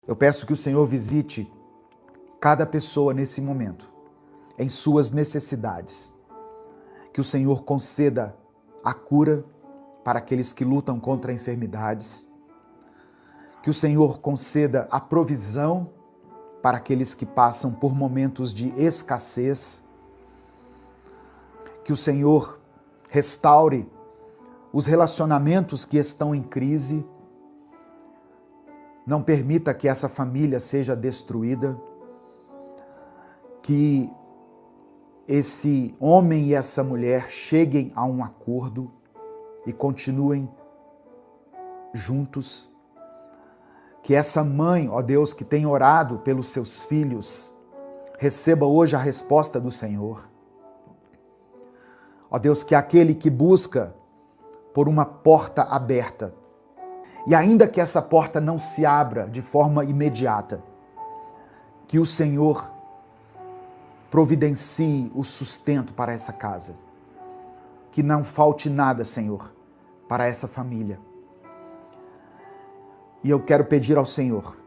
Eu peço que o Senhor visite cada pessoa nesse momento, em suas necessidades. Que o Senhor conceda a cura para aqueles que lutam contra enfermidades. Que o Senhor conceda a provisão para aqueles que passam por momentos de escassez. Que o Senhor restaure os relacionamentos que estão em crise. Não permita que essa família seja destruída. Que esse homem e essa mulher cheguem a um acordo e continuem juntos. Que essa mãe, ó Deus, que tem orado pelos seus filhos, receba hoje a resposta do Senhor. Ó Deus, que aquele que busca por uma porta aberta, e ainda que essa porta não se abra de forma imediata, que o Senhor providencie o sustento para essa casa. Que não falte nada, Senhor, para essa família. E eu quero pedir ao Senhor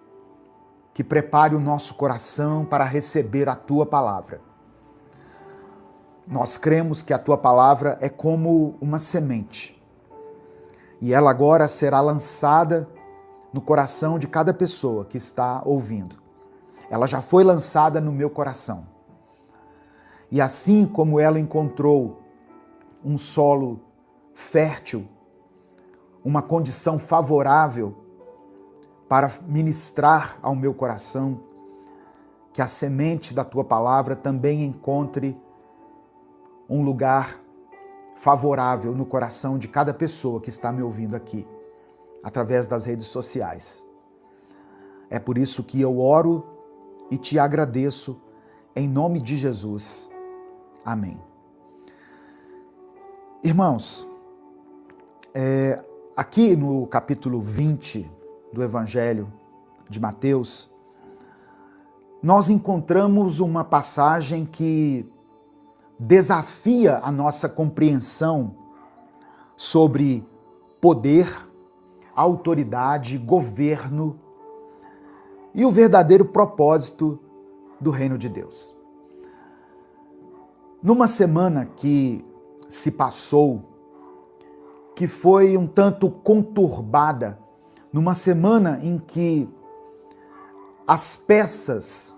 que prepare o nosso coração para receber a Tua palavra. Nós cremos que a Tua palavra é como uma semente. E ela agora será lançada no coração de cada pessoa que está ouvindo. Ela já foi lançada no meu coração. E assim como ela encontrou um solo fértil, uma condição favorável para ministrar ao meu coração, que a semente da Tua palavra também encontre um lugar favorável no coração de cada pessoa que está me ouvindo aqui, através das redes sociais. É por isso que eu oro e te agradeço em nome de Jesus. Amém. Irmãos, aqui no capítulo 20 do Evangelho de Mateus, nós encontramos uma passagem que desafia a nossa compreensão sobre poder, autoridade, governo e o verdadeiro propósito do reino de Deus. Numa semana que se passou, que foi um tanto conturbada, numa semana em que as peças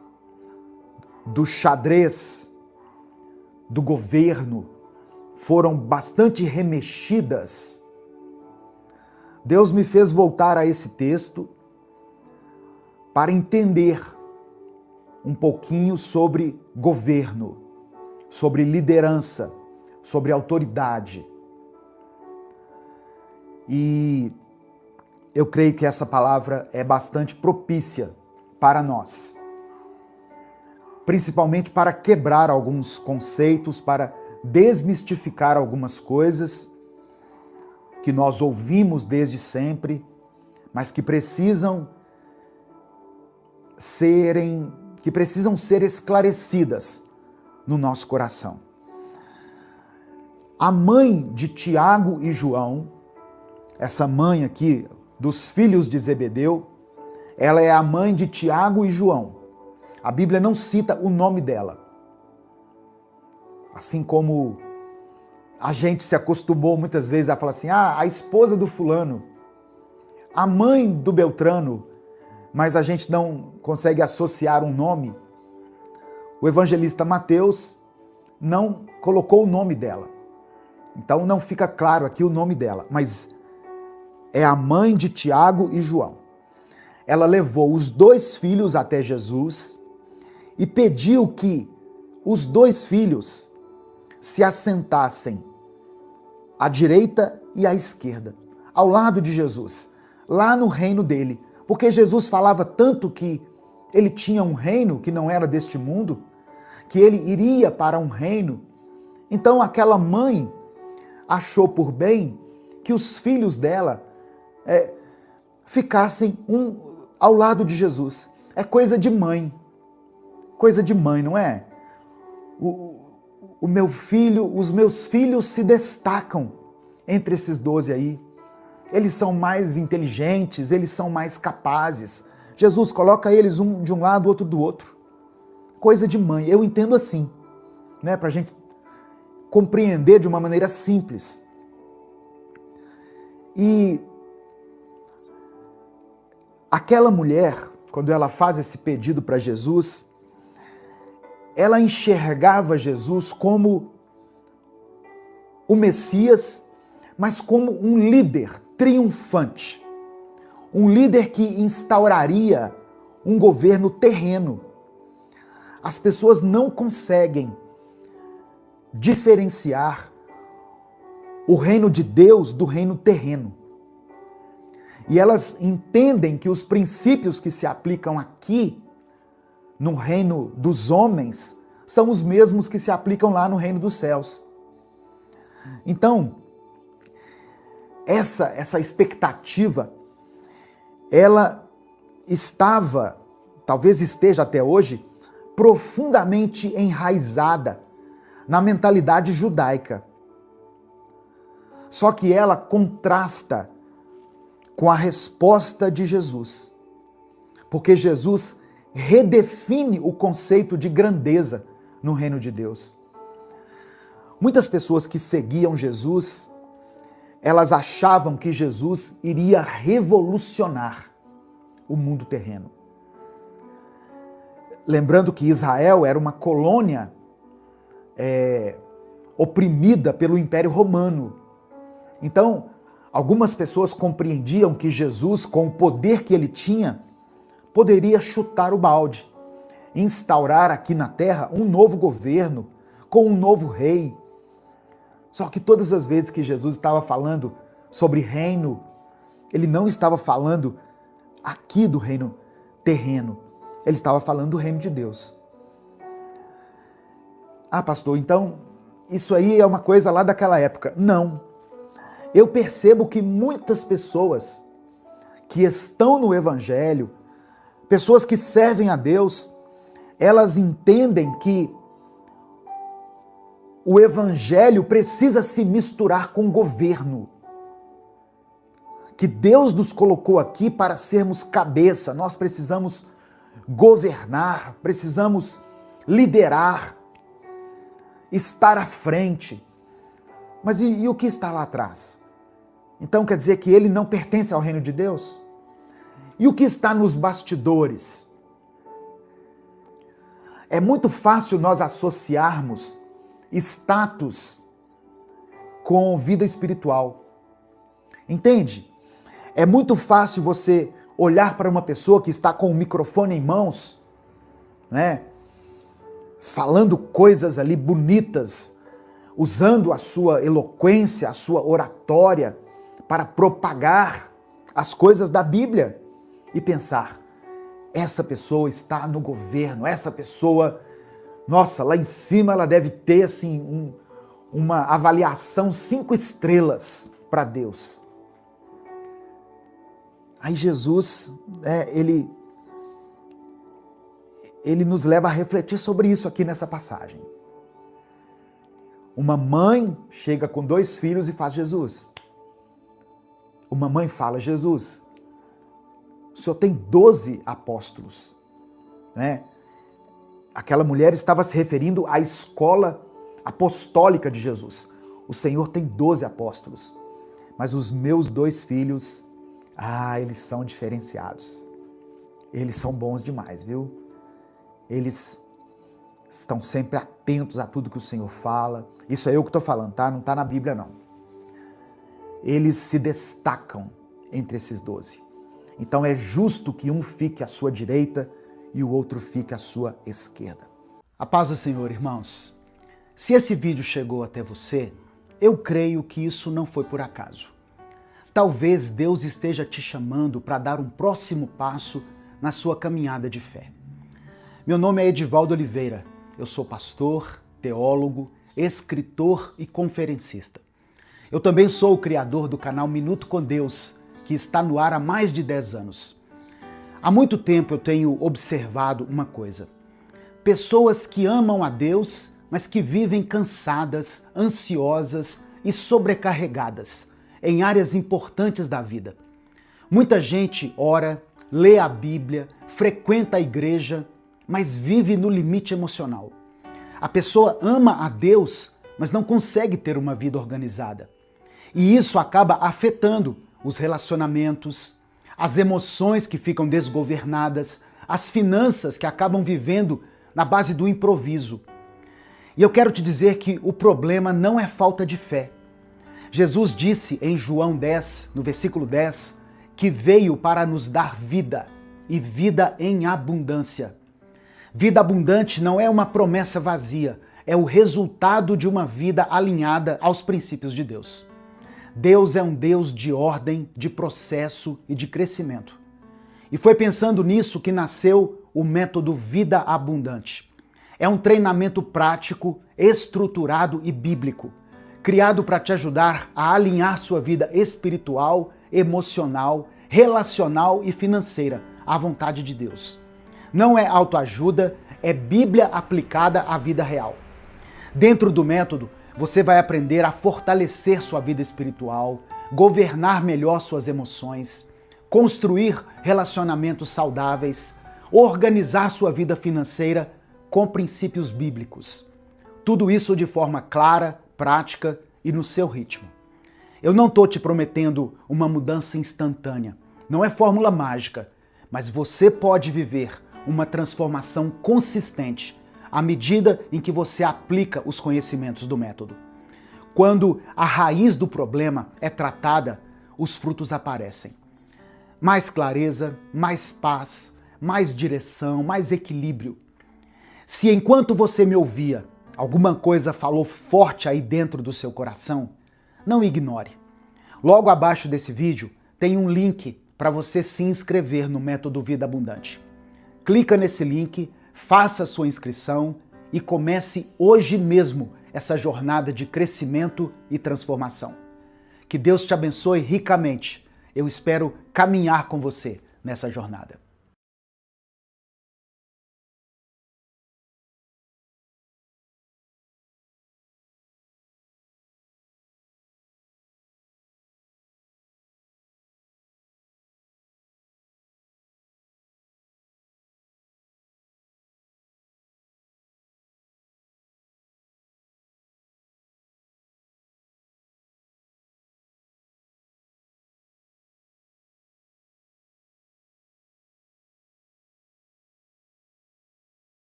do xadrez do governo foram bastante remexidas, Deus me fez voltar a esse texto para entender um pouquinho sobre governo, sobre liderança, sobre autoridade. E eu creio que essa palavra é bastante propícia para nós, principalmente para quebrar alguns conceitos, para desmistificar algumas coisas que nós ouvimos desde sempre, mas que precisam ser esclarecidas no nosso coração. A mãe de Tiago e João, essa mãe aqui dos filhos de Zebedeu, ela é a mãe de Tiago e João. A Bíblia não cita o nome dela. Assim como a gente se acostumou muitas vezes a falar assim, a esposa do fulano, a mãe do Beltrano, mas a gente não consegue associar um nome. O evangelista Mateus não colocou o nome dela. Então não fica claro aqui o nome dela, mas é a mãe de Tiago e João. Ela levou os dois filhos até Jesus e pediu que os dois filhos se assentassem à direita e à esquerda, ao lado de Jesus, lá no reino dele. Porque Jesus falava tanto que ele tinha um reino que não era deste mundo, que ele iria para um reino. Então aquela mãe achou por bem que os filhos dela ficassem ao lado de Jesus. É coisa de mãe, não é? Os meus filhos se destacam entre esses 12 aí. Eles são mais inteligentes, eles são mais capazes. Jesus, coloca eles um de um lado, outro do outro. Coisa de mãe, eu entendo assim, né? Para a gente compreender de uma maneira simples. E aquela mulher, quando ela faz esse pedido para Jesus, ela enxergava Jesus como o Messias, mas como um líder triunfante. Um líder que instauraria um governo terreno. As pessoas não conseguem diferenciar o reino de Deus do reino terreno. E elas entendem que os princípios que se aplicam aqui, no reino dos homens, são os mesmos que se aplicam lá no reino dos céus. Então, essa expectativa, ela estava, talvez esteja até hoje, profundamente enraizada na mentalidade judaica. Só que ela contrasta com a resposta de Jesus. Porque Jesus redefine o conceito de grandeza no reino de Deus. Muitas pessoas que seguiam Jesus, elas achavam que Jesus iria revolucionar o mundo terreno. Lembrando que Israel era uma colônia oprimida pelo Império Romano. Então, algumas pessoas compreendiam que Jesus, com o poder que ele tinha, poderia chutar o balde, instaurar aqui na terra um novo governo, com um novo rei. Só que todas as vezes que Jesus estava falando sobre reino, ele não estava falando aqui do reino terreno, ele estava falando do reino de Deus. Ah, pastor, então isso aí é uma coisa lá daquela época. Não. Eu percebo que muitas pessoas que estão no Evangelho, pessoas que servem a Deus, elas entendem que o Evangelho precisa se misturar com o governo. Que Deus nos colocou aqui para sermos cabeça, nós precisamos governar, precisamos liderar, estar à frente. Mas e o que está lá atrás? Então quer dizer que ele não pertence ao reino de Deus? E o que está nos bastidores? É muito fácil nós associarmos status com vida espiritual. Entende? É muito fácil você olhar para uma pessoa que está com o microfone em mãos, né? Falando coisas ali bonitas, usando a sua eloquência, a sua oratória para propagar as coisas da Bíblia e pensar, essa pessoa está no governo, essa pessoa, nossa, lá em cima ela deve ter assim uma avaliação 5 estrelas para Deus. Aí Jesus, ele nos leva a refletir sobre isso aqui nessa passagem. Uma mãe chega com 2 filhos e faz Jesus. Uma mãe fala, Jesus, o Senhor tem 12 apóstolos, né? Aquela mulher estava se referindo à escola apostólica de Jesus. O Senhor tem 12 apóstolos, mas os meus 2 filhos, eles são diferenciados. Eles são bons demais, viu? Eles estão sempre atentos a tudo que o Senhor fala. Isso é eu que estou falando, tá? Não está na Bíblia, não. Eles se destacam entre esses 12. Então é justo que um fique à sua direita e o outro fique à sua esquerda. A paz do Senhor, irmãos. Se esse vídeo chegou até você, eu creio que isso não foi por acaso. Talvez Deus esteja te chamando para dar um próximo passo na sua caminhada de fé. Meu nome é Edivaldo Oliveira, eu sou pastor, teólogo, escritor e conferencista. Eu também sou o criador do canal Minuto com Deus, que está no ar há mais de 10 anos. Há muito tempo eu tenho observado uma coisa. Pessoas que amam a Deus, mas que vivem cansadas, ansiosas e sobrecarregadas em áreas importantes da vida. Muita gente ora, lê a Bíblia, frequenta a igreja, mas vive no limite emocional. A pessoa ama a Deus, mas não consegue ter uma vida organizada. E isso acaba afetando os relacionamentos, as emoções que ficam desgovernadas, as finanças que acabam vivendo na base do improviso. E eu quero te dizer que o problema não é falta de fé. Jesus disse em João 10, no versículo 10, que veio para nos dar vida, e vida em abundância. Vida abundante não é uma promessa vazia, é o resultado de uma vida alinhada aos princípios de Deus. Deus é um Deus de ordem, de processo e de crescimento. E foi pensando nisso que nasceu o método Vida Abundante. É um treinamento prático, estruturado e bíblico, criado para te ajudar a alinhar sua vida espiritual, emocional, relacional e financeira à vontade de Deus. Não é autoajuda, é Bíblia aplicada à vida real. Dentro do método, você vai aprender a fortalecer sua vida espiritual, governar melhor suas emoções, construir relacionamentos saudáveis, organizar sua vida financeira com princípios bíblicos. Tudo isso de forma clara, prática e no seu ritmo. Eu não estou te prometendo uma mudança instantânea, não é fórmula mágica, mas você pode viver uma transformação consistente à medida em que você aplica os conhecimentos do método. Quando a raiz do problema é tratada, os frutos aparecem. Mais clareza, mais paz, mais direção, mais equilíbrio. Se enquanto você me ouvia, alguma coisa falou forte aí dentro do seu coração, não ignore. Logo abaixo desse vídeo tem um link para você se inscrever no Método Vida Abundante. Clica nesse link, faça sua inscrição e comece hoje mesmo essa jornada de crescimento e transformação. Que Deus te abençoe ricamente. Eu espero caminhar com você nessa jornada.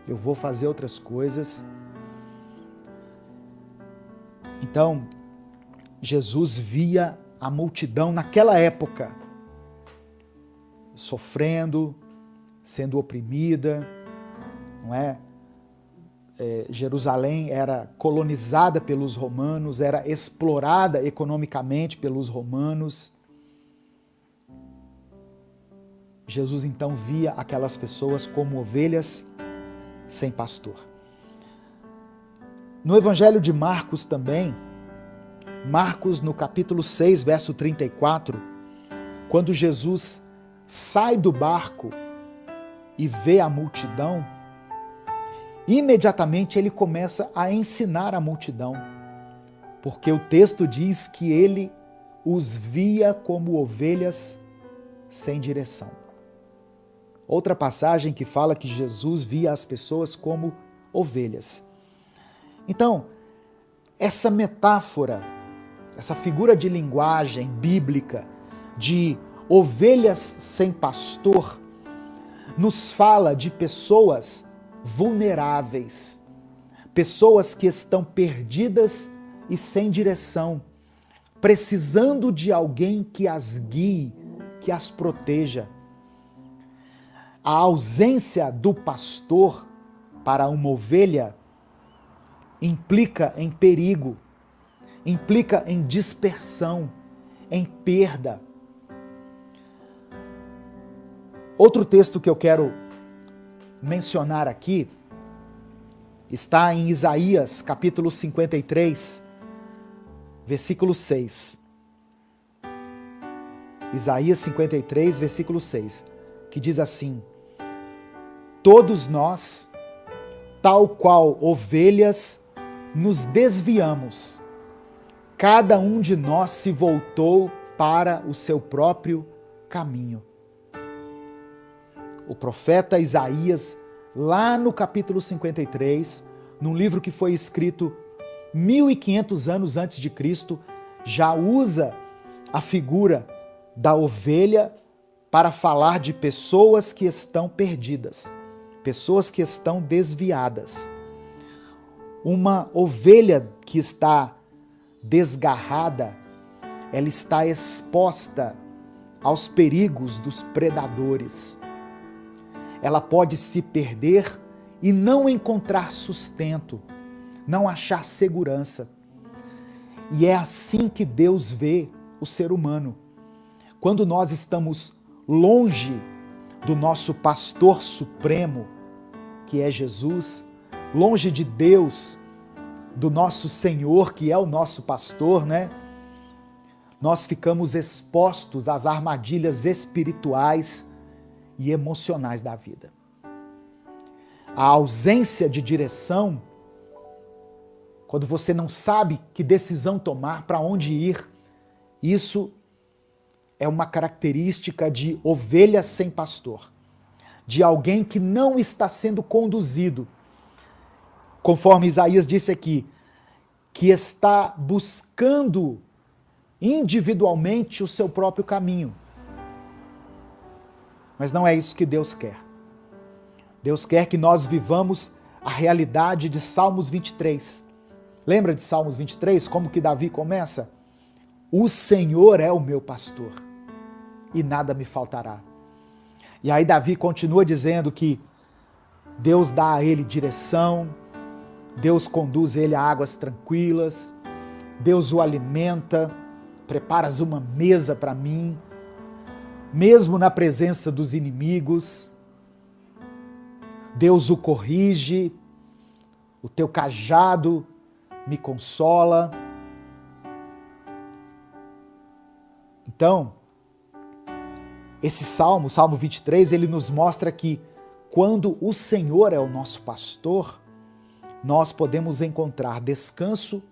Eu vou fazer outras coisas. Então, Jesus via a multidão naquela época sofrendo, sendo oprimida, não é? Jerusalém era colonizada pelos romanos, era explorada economicamente pelos romanos. Jesus então via aquelas pessoas como ovelhas sem pastor. No Evangelho de Marcos também, Marcos no capítulo 6, verso 34, quando Jesus sai do barco e vê a multidão, imediatamente ele começa a ensinar a multidão, porque o texto diz que ele os via como ovelhas sem direção. Outra passagem que fala que Jesus via as pessoas como ovelhas. Então, essa metáfora, essa figura de linguagem bíblica de ovelhas sem pastor, nos fala de pessoas vulneráveis, pessoas que estão perdidas e sem direção, precisando de alguém que as guie, que as proteja. A ausência do pastor para uma ovelha implica em perigo, implica em dispersão, em perda. Outro texto que eu quero mencionar aqui está em Isaías, capítulo 53, versículo 6. Isaías 53, versículo 6, que diz assim: todos nós, tal qual ovelhas, nos desviamos. Cada um de nós se voltou para o seu próprio caminho. O profeta Isaías, lá no capítulo 53, num livro que foi escrito 1500 anos antes de Cristo, já usa a figura da ovelha para falar de pessoas que estão perdidas, pessoas que estão desviadas. Uma ovelha que está desgarrada, ela está exposta aos perigos dos predadores. Ela pode se perder e não encontrar sustento, não achar segurança. E é assim que Deus vê o ser humano. Quando nós estamos longe do nosso pastor supremo, que é Jesus, longe de Deus, do nosso Senhor, que é o nosso pastor, né? Nós ficamos expostos às armadilhas espirituais e emocionais da vida. A ausência de direção, quando você não sabe que decisão tomar, para onde ir, isso é uma característica de ovelha sem pastor, de alguém que não está sendo conduzido, conforme Isaías disse aqui, que está buscando individualmente o seu próprio caminho. Mas não é isso que Deus quer. Deus quer que nós vivamos a realidade de Salmos 23. Lembra de Salmos 23? Como que Davi começa? O Senhor é o meu pastor e nada me faltará. E aí Davi continua dizendo que Deus dá a ele direção, Deus conduz ele a águas tranquilas, Deus o alimenta, preparas uma mesa para mim, mesmo na presença dos inimigos, Deus o corrige, o teu cajado me consola. Então, esse Salmo 23, ele nos mostra que quando o Senhor é o nosso pastor, nós podemos encontrar descanso,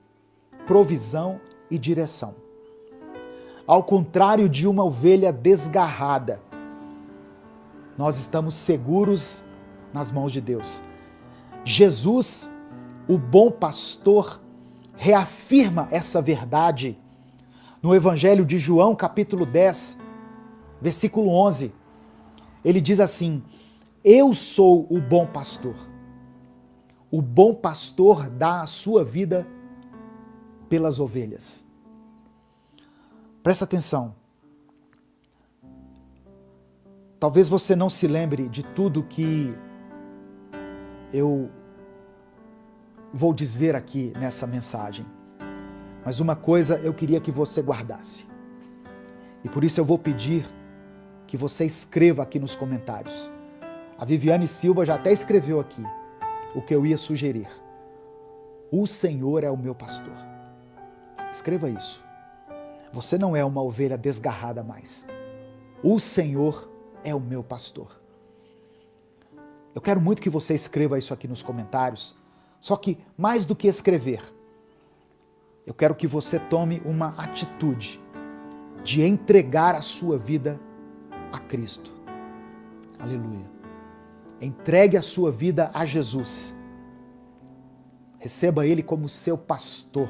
provisão e direção. Ao contrário de uma ovelha desgarrada, nós estamos seguros nas mãos de Deus. Jesus, o bom pastor, reafirma essa verdade no Evangelho de João, capítulo 10, versículo 11. Ele diz assim: eu sou o bom pastor. O bom pastor dá a sua vida pelas ovelhas. Presta atenção. Talvez você não se lembre de tudo que eu vou dizer aqui nessa mensagem. Mas uma coisa eu queria que você guardasse. E por isso eu vou pedir que você escreva aqui nos comentários. A Viviane Silva já até escreveu aqui o que eu ia sugerir. O Senhor é o meu pastor. Escreva isso. Você não é uma ovelha desgarrada mais. O Senhor é o meu pastor. Eu quero muito que você escreva isso aqui nos comentários. Só que, mais do que escrever, eu quero que você tome uma atitude de entregar a sua vida a Cristo. Aleluia. Entregue a sua vida a Jesus. Receba Ele como seu pastor,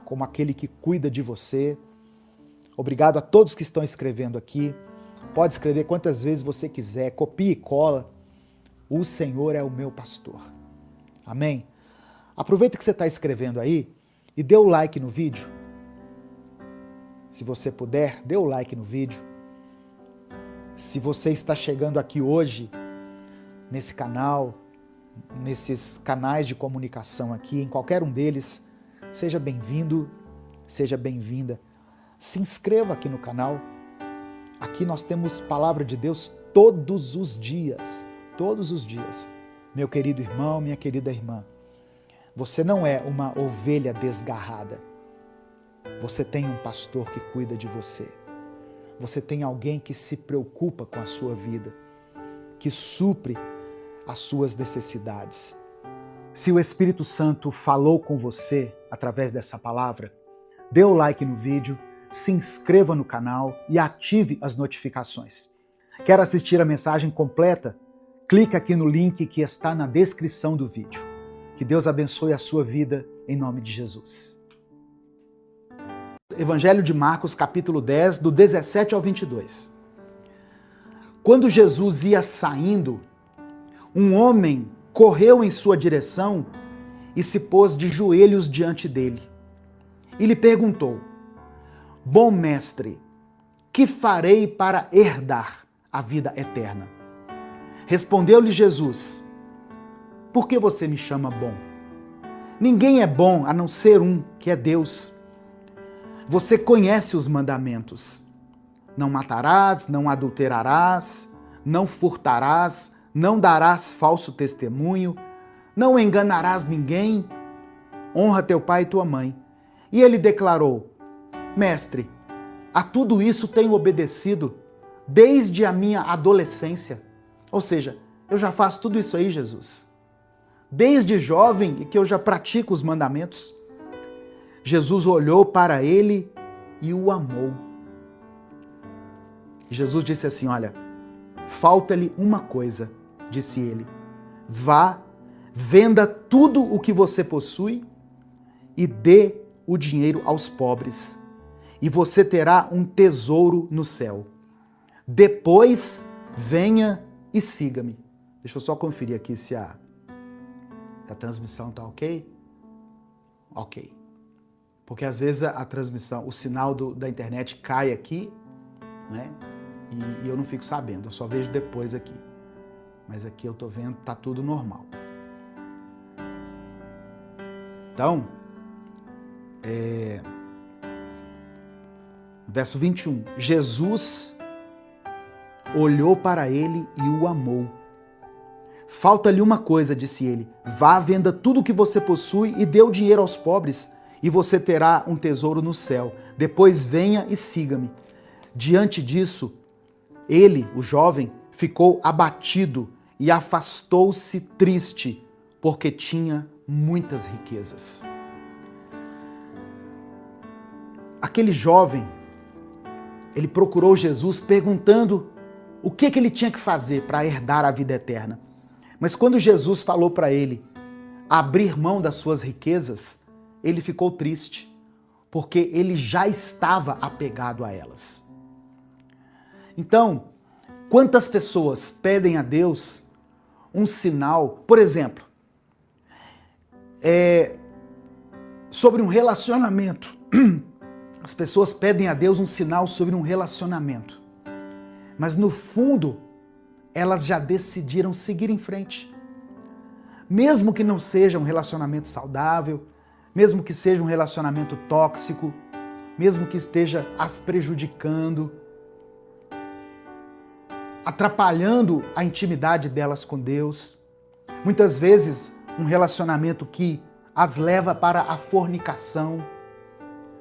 como aquele que cuida de você. Obrigado a todos que estão escrevendo aqui. Pode escrever quantas vezes você quiser, copia e cola. O Senhor é o meu pastor. Amém? Aproveita que você está escrevendo aí e dê o like no vídeo. Se você puder, dê o like no vídeo. Se você está chegando aqui hoje, nesse canal, nesses canais de comunicação aqui, em qualquer um deles, seja bem-vindo seja bem-vinda. Se inscreva aqui no canal. Aqui nós temos palavra de Deus todos os dias. Todos os dias. Meu querido irmão, minha querida irmã, você não é uma ovelha desgarrada. Você tem um pastor que cuida de você. Você tem alguém que se preocupa com a sua vida, que supre as suas necessidades. Se o Espírito Santo falou com você através dessa palavra, dê o like no vídeo, se inscreva no canal e ative as notificações. Quer assistir a mensagem completa? Clique aqui no link que está na descrição do vídeo. Que Deus abençoe a sua vida em nome de Jesus. Evangelho de Marcos, capítulo 10, do 17 ao 22. Quando Jesus ia saindo, um homem correu em sua direção e se pôs de joelhos diante dele. E lhe perguntou: Bom mestre, que farei para herdar a vida eterna? Respondeu-lhe Jesus: Por que você me chama bom? Ninguém é bom a não ser um, que é Deus. Você conhece os mandamentos. Não matarás, não adulterarás, não furtarás, não darás falso testemunho, não enganarás ninguém, honra teu pai e tua mãe. E ele declarou: Mestre, a tudo isso tenho obedecido desde a minha adolescência. Ou seja, eu já faço tudo isso aí, Jesus. Desde jovem e que eu já pratico os mandamentos. Jesus olhou para ele e o amou. Jesus disse assim: Olha, falta-lhe uma coisa, disse ele. Vá, venda tudo o que você possui e dê o dinheiro aos pobres, e você terá um tesouro no céu. Depois, venha e siga-me. Deixa eu só conferir aqui se a transmissão está ok. Ok. Porque às vezes a transmissão, o sinal da internet cai aqui, né? E eu não fico sabendo, eu só vejo depois aqui. Mas aqui eu tô vendo, tá tudo normal. Então, verso 21. Jesus olhou para ele e o amou. Falta-lhe uma coisa, disse ele. Vá, venda tudo o que você possui e dê o dinheiro aos pobres, e você terá um tesouro no céu. Depois venha e siga-me. Diante disso, ele, o jovem, ficou abatido e afastou-se triste, porque tinha muitas riquezas. Aquele jovem, ele procurou Jesus perguntando o que ele tinha que fazer para herdar a vida eterna. Mas quando Jesus falou para ele abrir mão das suas riquezas, ele ficou triste, porque ele já estava apegado a elas. Então, quantas pessoas pedem a Deus um sinal, por exemplo, sobre um relacionamento. As pessoas pedem a Deus um sinal sobre um relacionamento, mas no fundo, elas já decidiram seguir em frente. Mesmo que não seja um relacionamento saudável, mesmo que seja um relacionamento tóxico, mesmo que esteja as prejudicando, atrapalhando a intimidade delas com Deus. Muitas vezes, um relacionamento que as leva para a fornicação,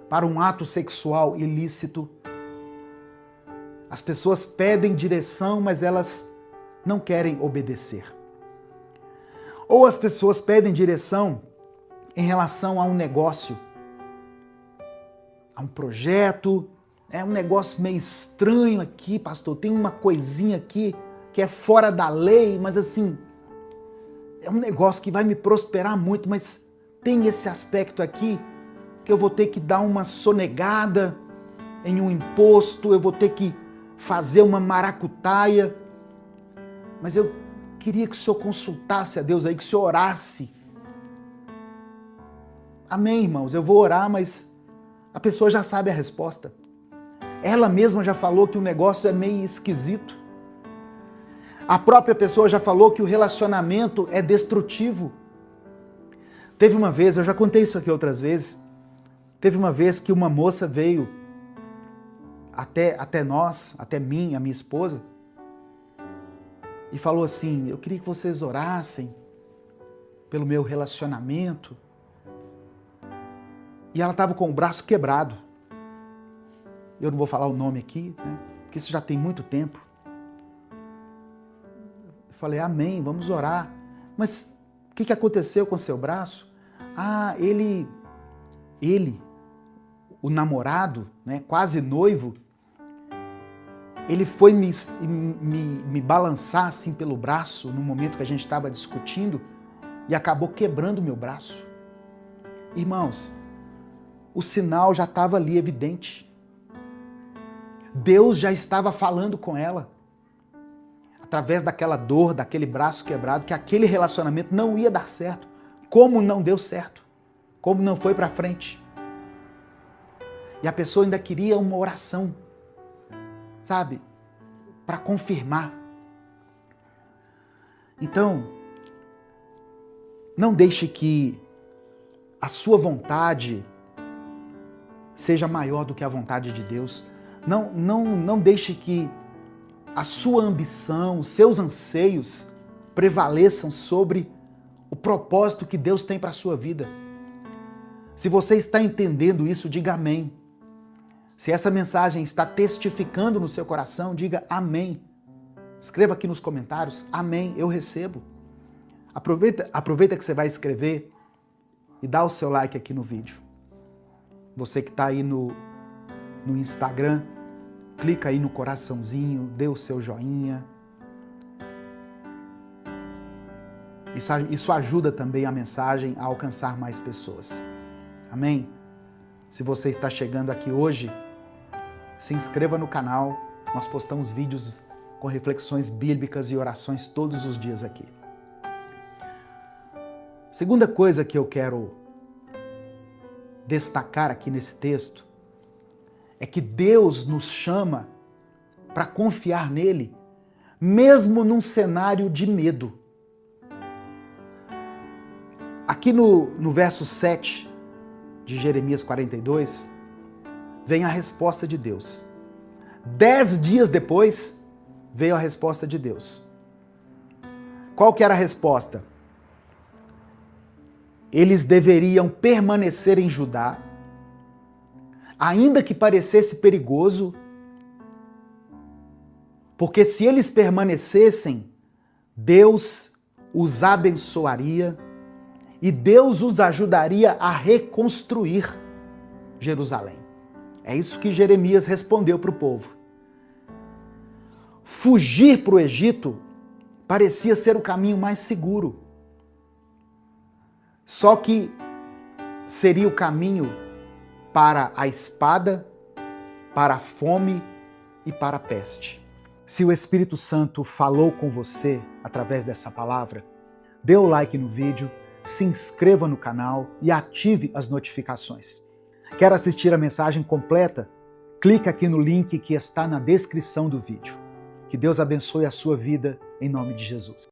para um ato sexual ilícito. As pessoas pedem direção, mas elas não querem obedecer. Ou as pessoas pedem direção em relação a um negócio, a um projeto, um negócio meio estranho aqui, pastor, tem uma coisinha aqui que é fora da lei, mas assim, é um negócio que vai me prosperar muito, mas tem esse aspecto aqui que eu vou ter que dar uma sonegada em um imposto, eu vou ter que fazer uma maracutaia, mas eu queria que o senhor consultasse a Deus aí, que o senhor orasse. Amém, irmãos, eu vou orar, mas a pessoa já sabe a resposta. Ela mesma já falou que o negócio é meio esquisito. A própria pessoa já falou que o relacionamento é destrutivo. Teve uma vez, eu já contei isso aqui outras vezes, Teve uma vez que uma moça veio até nós, até mim, a minha esposa, e falou assim: eu queria que vocês orassem pelo meu relacionamento. E ela estava com o braço quebrado. Eu não vou falar o nome aqui, né? Porque isso já tem muito tempo. Eu falei: amém, vamos orar. Mas o que aconteceu com seu braço? Ah, ele, o namorado, né, quase noivo, ele foi me balançar assim pelo braço no momento que a gente estava discutindo e acabou quebrando meu braço. Irmãos, o sinal já estava ali evidente. Deus já estava falando com ela, através daquela dor, daquele braço quebrado, que aquele relacionamento não ia dar certo. Como não deu certo? Como não foi para frente? E a pessoa ainda queria uma oração, sabe? Para confirmar. Então, não deixe que a sua vontade seja maior do que a vontade de Deus. Não deixe que a sua ambição, os seus anseios prevaleçam sobre o propósito que Deus tem para a sua vida. Se você está entendendo isso, diga amém. Se essa mensagem está testificando no seu coração, diga amém. Escreva aqui nos comentários: amém, eu recebo. Aproveita que você vai escrever e dá o seu like aqui no vídeo. Você que está aí no Instagram, clica aí no coraçãozinho, dê o seu joinha. Isso ajuda também a mensagem a alcançar mais pessoas. Amém? Se você está chegando aqui hoje, se inscreva no canal. Nós postamos vídeos com reflexões bíblicas e orações todos os dias aqui. Segunda coisa que eu quero destacar aqui nesse texto é que Deus nos chama para confiar nele, mesmo num cenário de medo. Aqui no verso 7 de Jeremias 42, vem a resposta de Deus. 10 dias depois, veio a resposta de Deus. Qual que era a resposta? Eles deveriam permanecer em Judá, ainda que parecesse perigoso, porque se eles permanecessem, Deus os abençoaria e Deus os ajudaria a reconstruir Jerusalém. É isso que Jeremias respondeu para o povo. Fugir para o Egito parecia ser o caminho mais seguro. Só que seria o caminho para a espada, para a fome e para a peste. Se o Espírito Santo falou com você através dessa palavra, dê o like no vídeo, se inscreva no canal e ative as notificações. Quer assistir a mensagem completa? Clique aqui no link que está na descrição do vídeo. Que Deus abençoe a sua vida em nome de Jesus.